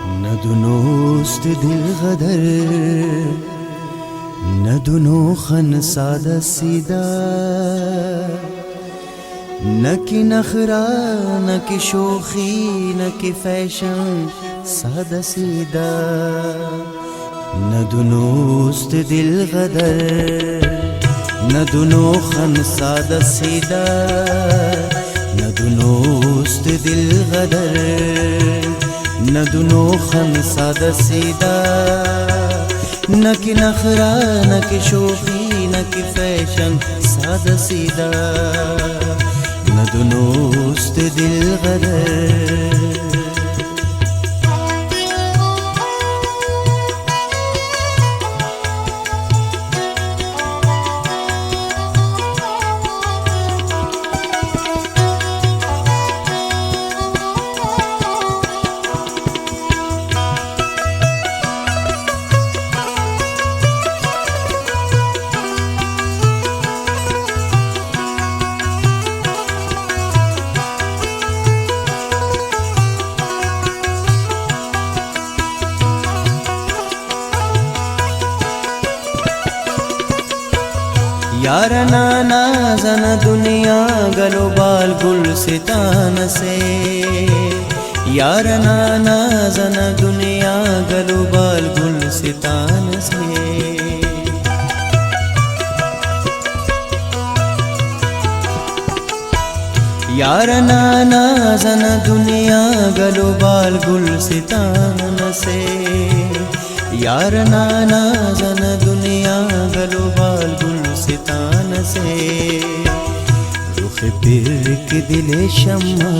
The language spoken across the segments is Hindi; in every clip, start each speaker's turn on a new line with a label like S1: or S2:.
S1: न दुनोस्त दिल गदर न दुनो खन सादा सीधा न की नखरा न की शोखी न की फैशन सादा सीधा न दुनोस्त दिल गदर न दुनो खन सादा सीधा न दुनोस्त दिल गदर न दुनो खन सादा सीधा न की नखरा न की शोखी न की फैशन सादा सीधा न दुनोस्त दिल गदर। यार नाना जन दुनिया गलो बाल गुल सितान से यार नाना जन दुनिया गलो बाल गुल सितान से यार नाना जन दुनिया गलो बाल गुल सितान से यार नाना जन दुनिया गलो बाल गुल सितान से रुख पिर के दिले शम्मा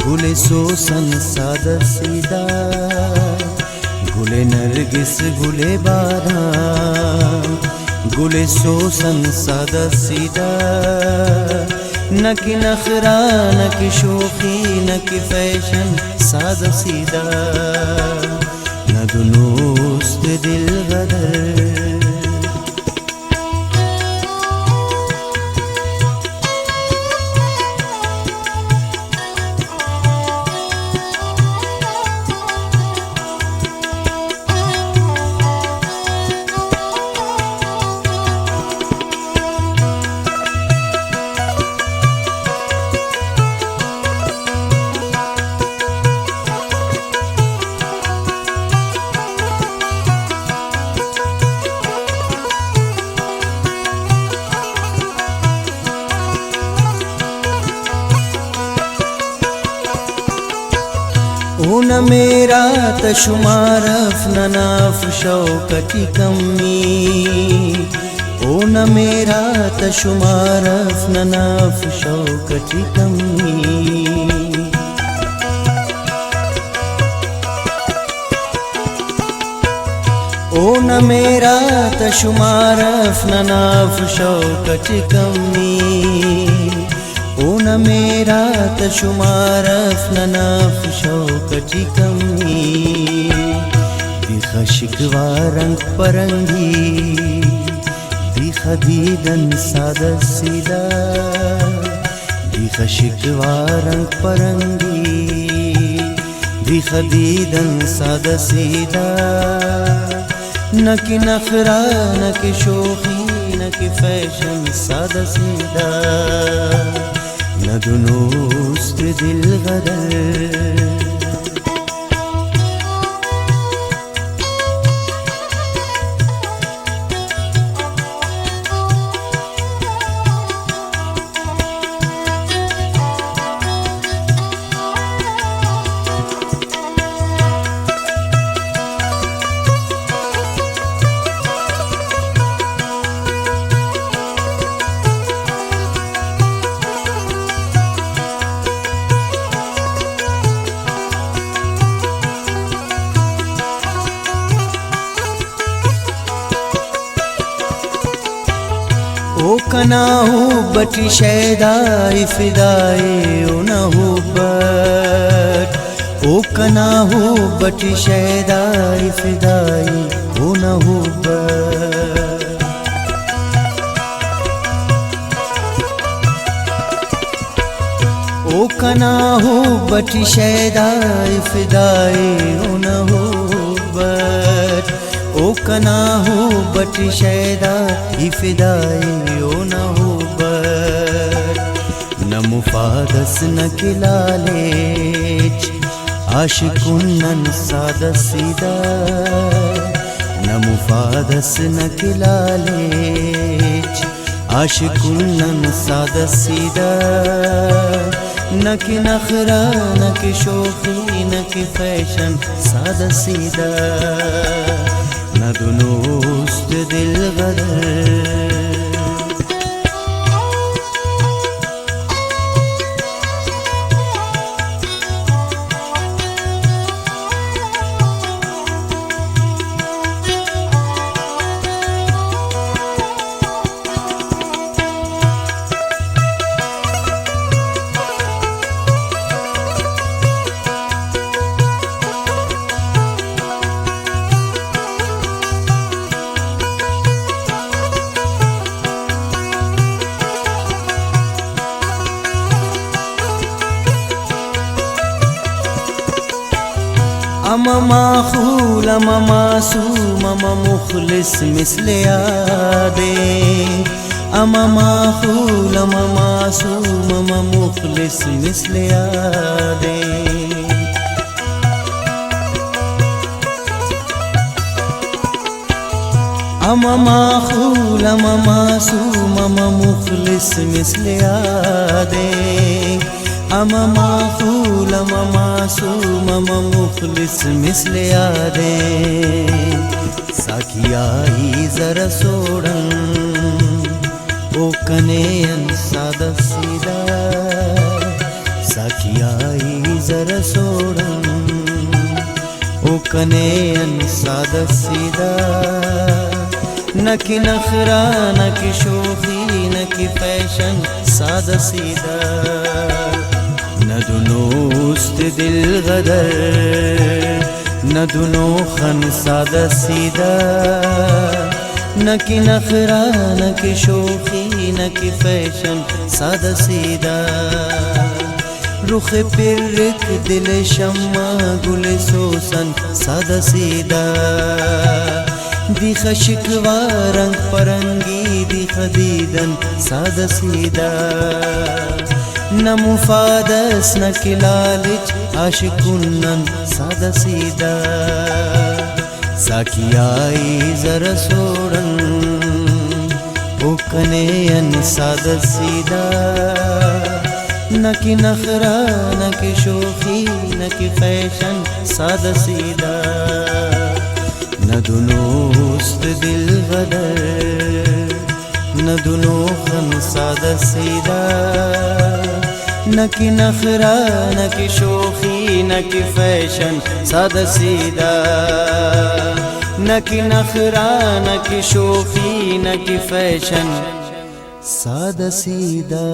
S1: गुले सोसन सादा सीधा गुले नरगिस गुले बादाम गुले सोसन सादा सीधा न की नखरा न की शोखी न की फैशन सादा सीधा न दुनोस्त दिल गदर। ओ न मेरा तशुमार अफनाफ शौकती कमी ओ न मेरा तशुमार अफनाफ शौकती कमी ओ न मेरा तशुमार अफनाफ शौकती कमी ओ न मेरा तशुमार अफनाफ शौकती कमी दिखा शिकवा रंग परंगी दिखा दीदन सादा सीधा दिखा शिकवा रंग परंगी दिखा दीदन सादा सीधा न की नखरा न की शोखी न की फैशन सादा सीधा न दुनोस्त दिल गदर। ओ कनाहू बटी शैदाई फिदाए ओ नहू बट ओ कनाहू बटी शैदाई फिदाई ओ नहू बट ओ कना हो बटी शैदाई फिदाई ओ नहुब्बत ओ कना हो बटी शैदाई फिदाई ओ नहुब्बत न मुफादस न किलालेच आशिकुन्नन सादा सीदा न मुफादस न किलालेच आशिकुन्नन सादा सीदा न कि नखरा न कि शोखी न कि फैशन सादा सीधा न दुनोस्त दिल गदर अमा माखूल अमा मासूम अमा मुखलिस मिसले आदे अमा माखूल अमा मासूम अमा मुखलिस मिसले आदे अमा माखूल अमा मासूम अमा मुखलिस मिसले आदे अमा माखूल अमा मासूम अमा मुखलिस मिसले आदे साखियाई जरा सोडन ओ कनेयन सादा सीधा साखियाई जरा सोडन ओ कनेयन सादा सीधा न कि नखरा न कि शोखी न कि फैशन सादा सीधा न दुनोस्त दिल गदर न दुनो खन सादा सीधा न कि नखरा न कि शोखी न कि फैशन सादा सीधा रुख पिरक दिल शम्मा गुल सोसन सादा सीधा दिख शिकवा रंग परंगी दिख दीदन सादा सीधा न मुफादस न किलालिच आशिकुन्नन सादा सीधा साखियाई जरा सोडन ओ कनेयन सादा सीधा न कि नखरा न कि शोखी न कि फैशन सादा सीधा न दुनोस्त दिल गदर न दुनो खन सादा सीधा न कि नखरा न कि शोखी न कि फैशन सादा सीधा न कि नखरा न कि शोखी न कि फैशन सादा सीधा।